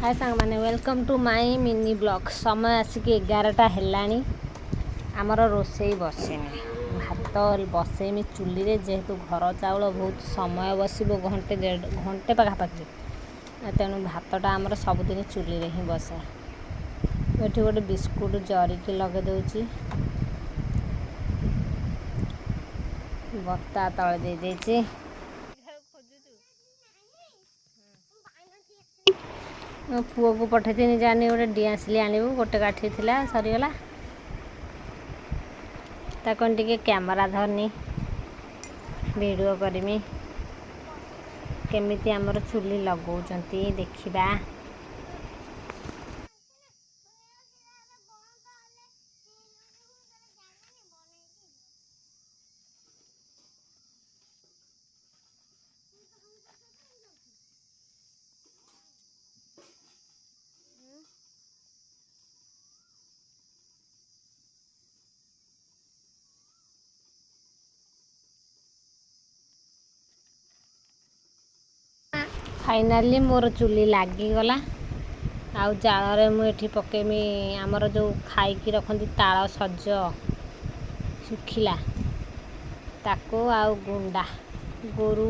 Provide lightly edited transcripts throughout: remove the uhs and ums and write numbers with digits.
हाय सांग मैंने welcome to my mini blog. समय आसिक 11टा हेलानी आमर रोसई बसनी भात बसैमी चुली रे जेहेतु घर चाउल बहुत समय बसब घंटे पाखापाखि तेणु भातटा आमर सबुदिन चुली रे ही बसे। ये गोटे बिस्कुट जरिकी लगे दूची बत्ता तले दे देची मो पुओ को पठेनी जानी गोटे डिआसली आणबू गोटे काठी थिला सरीगला ताकन टिके कैमरा धरनी वीडियो करमी केमिति आमर चुली लगौचंती देखिबा। फाइनाली मोर चुली लागिगला आउ जाल मुझे पकेमी आमर जो खाई रखती ताल सज सुखिला ताको आउ गुंडा गोरु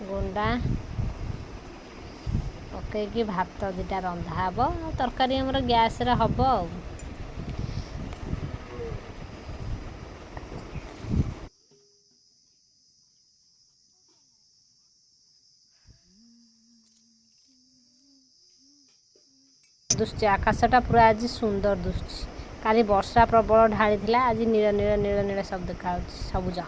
गुंडा पकईकि भात दुटा रंधा हम तरकारी आमर गैस रे हम आ दुसुची आकाशटा पूरा आज सुंदर दुसुची काली वर्षा प्रबल ढाली आज नील नील नील नील सब देखा सबुज।